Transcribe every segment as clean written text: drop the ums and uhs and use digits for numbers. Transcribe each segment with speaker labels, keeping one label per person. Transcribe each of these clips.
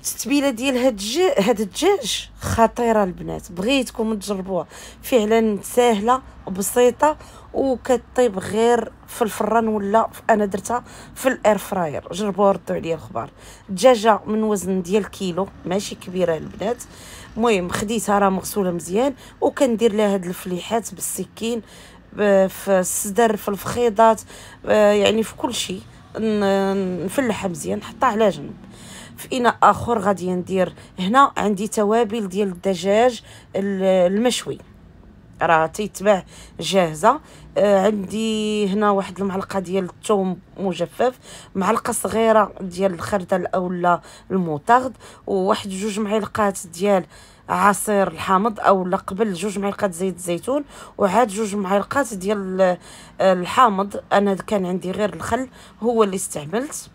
Speaker 1: التتبيله ديال هاد الدجاج خطيره البنات، بغيتكم تجربوها، فعلا سهله وبسيطه وكطيب غير في الفران ولا انا درتها في الاير فراير. جربوها ردوا عليا الخبار. الدجاجه من وزن ديال كيلو، ماشي كبيره البنات. المهم خديتها راه مغسوله مزيان، وكندير لها هاد الفليحات بالسكين في الصدر، في الفخيضات، يعني في كل شيء. نفلحها مزيان نحطها على جنب. في اناء اخر غادي ندير هنا عندي توابل ديال الدجاج المشوي، راه تيتباع جاهزه. عندي هنا واحد المعلقه ديال الثوم مجفف، معلقه صغيره ديال الخردل اولا الموطارد، وواحد جوج معلقات ديال عصير الحامض اولا قبل جوج معلقات زيت الزيتون، وعاد جوج معلقات ديال الحامض. انا كان عندي غير الخل هو اللي استعملت.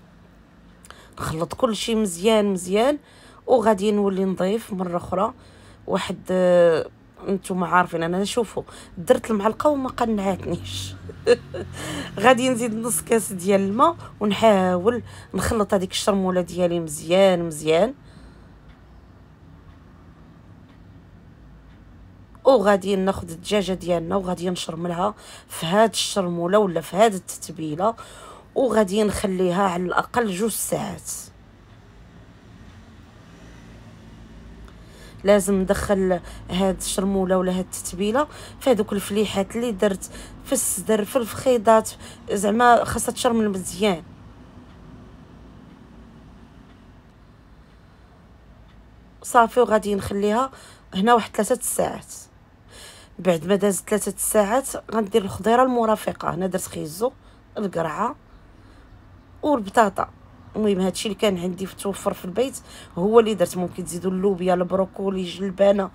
Speaker 1: نخلط كل شيء مزيان مزيان، وغادي نولي نضيف مره اخرى واحد نتوما عارفين انا شوفوا درت المعلقه وما قنعتنيش. غادي نزيد نص كاس ديال الماء ونحاول نخلط هذيك الشرموله ديالي مزيان مزيان. وغادي ناخذ الدجاجه ديالنا وغادي نشرملها في هاد الشرموله ولا في هاد التتبيله، وغادي نخليها على الاقل 2 ساعات. لازم ندخل هاد الشرموله ولا هاد التتبيله في هذوك الفليحات اللي درت في الصدر، في الفخيضات، زعما خاصها تشرمل مزيان. صافي وغادي نخليها هنا واحد 3 ساعات. بعد ما دازت 3 ساعات غندير الخضيره المرافقه. هنا درت خيزو، القرعه والبطاطا. المهم هادشي اللي كان عندي توفر في البيت هو اللي درت. ممكن تزيدوا اللوبيا، البروكولي، جلبانه،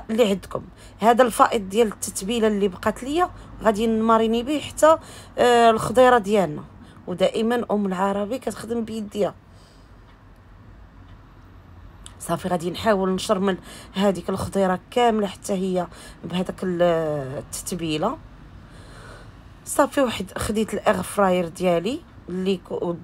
Speaker 1: اللي عندكم. هذا الفائض ديال التتبيله اللي بقات ليا غادي نماريني به حتى الخضيره ديالنا. ودائما ام العربي كتخدم بيديها. صافي غادي نحاول نشرمل هذيك الخضيره كامله حتى هي بهذاك التتبيله. صافي واحد خديت الاير فراير ديالي اللي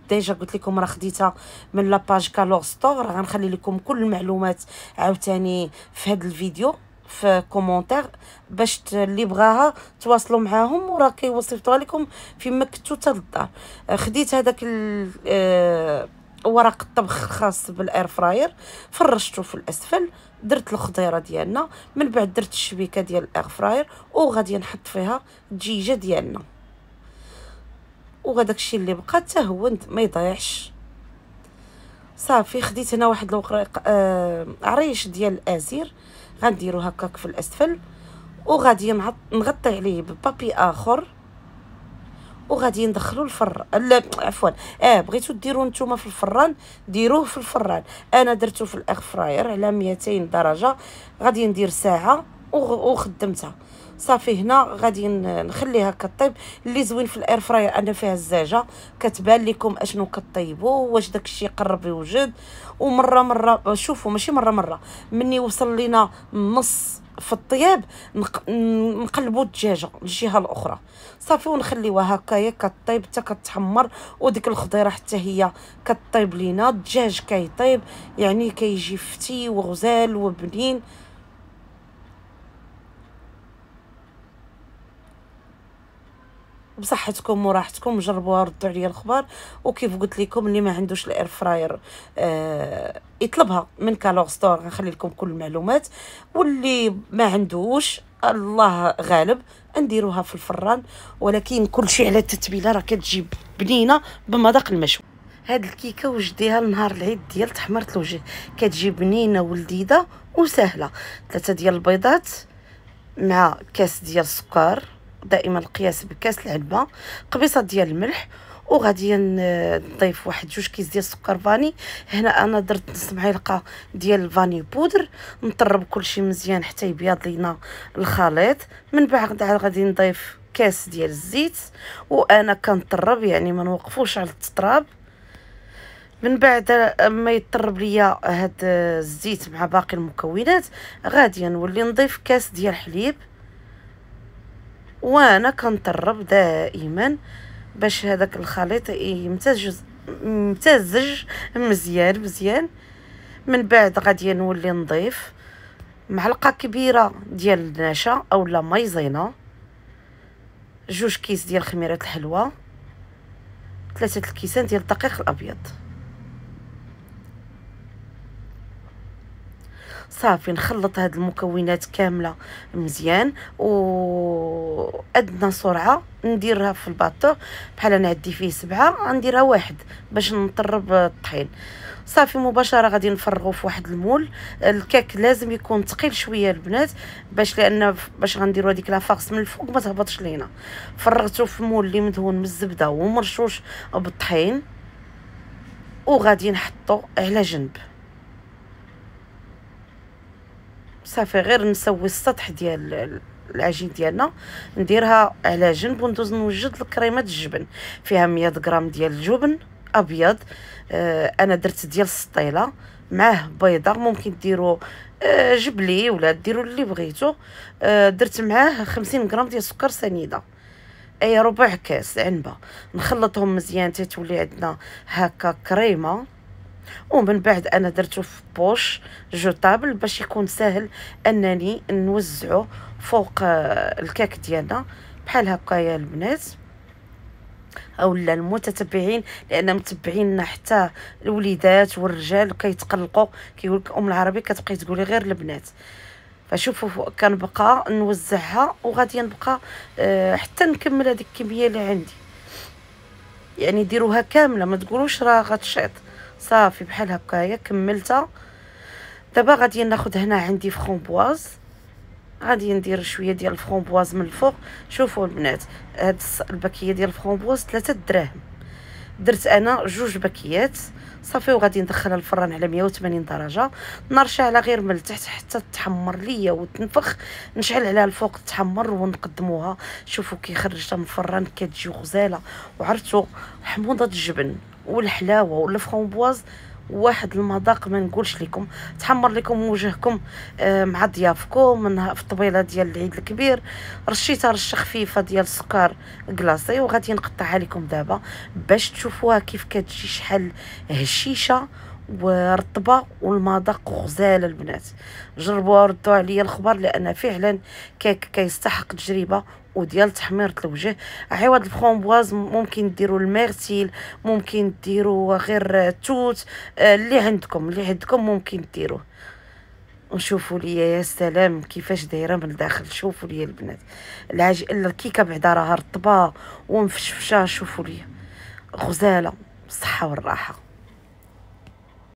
Speaker 1: ديجا قلت لكم راه خديتها من لاباج كالور ستور. غنخلي لكم كل المعلومات عاوتاني في هذا الفيديو في كومونتير باش اللي بغاها تواصلوا معاهم، وراه كيوصيفطوها لكم فيما كنتو حتى للدار. خديت هذاك ورق الطبخ خاص بالاير فراير، فرشته في الاسفل، درت الخضيره ديالنا، من بعد درت الشبيكه ديال الاير فراير وغادي نحط فيها الدجيجه ديالنا. وهذاك الشيء اللي بقى حتى هو ما يضيعش. صافي خديت هنا واحد الوقريق عريش ديال الازير، غنديرو هكاك في الاسفل، وغادي نغطي عليه ببابي اخر، وغادي ندخلو الفران. لا عفوا، بغيتو ديروه نتوما في الفران ديروه في الفران. انا درتو في الاير فراير على 200 درجه، غادي ندير ساعه وخدمتها. صافي هنا غادي نخليها كطيب. اللي زوين في الاير فراير ان فيها الزاجه كتبان لكم اشنو كطيبوا، واش داكشي قرب يوجد. ومره شوفوا ماشي مره مني وصل لينا النص في الطياب نقلبوا الدجاجه للجهه الاخرى. صافي ونخليوها هكايا كطيب حتى كتحمر، وديك الخضيره حتى هي كطيب لينا. الدجاج كيطيب يعني كيجي فتي وغزال وبنين. بصحتكم وراحتكم جربوها ردوا عليا الخبار. وكيف قلت لكم اللي ما عندوش الاير فراير يطلبها من كالور ستور، غنخلي لكم كل المعلومات. واللي ما عندوش الله غالب نديروها في الفران، ولكن كل شيء على التتبيله راه كتجيب بنينه بمذاق المشوي. هاد الكيكه وجديها لنهار العيد ديال تحمرة الوجه، كتجي بنينه ولذيذه وسهله. 3 ديال البيضات مع كاس ديال السكر، دائما القياس بكاس العلبه، قبيصه ديال الملح، وغادي نضيف واحد 2 كيس ديال السكر فاني. هنا انا درت نص معلقه ديال الفاني بودر. نطرب كلشي مزيان حتى يبيض لينا الخليط. من بعد غادي نضيف كاس ديال الزيت، وانا كنطرب يعني ما نوقفوش على التطراب. من بعد ما يطرب ليا هاد الزيت مع باقي المكونات غادي نولي نضيف كاس ديال الحليب، وانا كنطرب دائما باش هذاك الخليط يمتزج مزيان. من بعد غادي نولي نضيف معلقه كبيره ديال النشا اولا مايزينا، 2 كيس ديال خميره الحلوى، 3 الكيسان ديال الدقيق الابيض. صافي نخلط هاد المكونات كامله مزيان، و ادنى سرعه نديرها في الباطو، بحال انا عندي فيه 7 غنديرها 1 باش نطرب الطحين. صافي مباشره غادي نفرغو في واحد المول. الكاك لازم يكون ثقيل شويه البنات، باش غنديرو هذيك لافاكس من الفوق ما تهبطش لينا. فرغته في مول اللي مدهون من الزبده ومرشوش بالطحين، وغادي نحطو على جنب. صافي غير نسوي السطح ديال العجين ديالنا، نديرها على جنب وندوز نوجد الكريمه الجبن. فيها 100 غرام ديال الجبن ابيض، انا درت ديال السطيله معاه بيضه، ممكن ديروا جبلي ولا ديروا اللي بغيتو. درت معاه 50 غرام ديال السكر سنيده، اي ربع كاس عنبه. نخلطهم مزيان تتولي عندنا هكا كريمه. ومن بعد انا درته في بوش جوطابل باش يكون سهل انني نوزعه فوق الكاك ديالنا بحال هكايا البنات اولا المتتبعين، لان متبعيننا حتى الوليدات والرجال كيتقلقوا، كيقول لك ام العربي كتبقاي تقولي غير البنات. فشوفوا كنبقى نوزعها وغادي نبقى حتى نكمل هذيك الكميه اللي عندي. يعني ديروها كامله، ما تقولوش راه غتشيط. صافي بحال هكايا كملتها. دابا غادي ناخذ هنا عندي فرومبواز، غادي ندير شويه ديال الفرومبواز من الفوق. شوفوا البنات، هاد الباكيه ديال الفرومبواز 3 دراهم، درت انا 2 باكيات. صافي وغادي ندخلها الفران على 180 درجه، النار شاعله غير من التحت حتى تحمر ليا وتنفخ. نشعل عليها الفوق تحمر ونقدموها. شوفوا كي خرجتها من الفران كتجي غزاله. وعرفتوا حموضه الجبن والحلاوه والفرومبواز واحد المذاق ما نقولش لكم. تحمر لكم وجهكم مع ضيافكم من في الطبيله ديال العيد الكبير. رشيتها رشه خفيفه ديال السكر كلاصي، وغادي نقطعها لكم دابا باش تشوفوها كيف كتجي شحال هشيشه ورطبه والمذاق غزال. البنات جربوها وردوا عليا الخبر، لان فعلا كيك كيستحق تجربه وديال تحميره الوجه. عوض الفرومبواز ممكن ديروا الميرتيل، ممكن ديروا غير توت، اللي عندكم ممكن ديروه. وشوفوا لي يا سلام كيفاش دايره من الداخل. شوفوا لي البنات الكيكه بعدا راها رطبه ومفشفشه. شوفوا لي غزاله، بالصحه والراحه.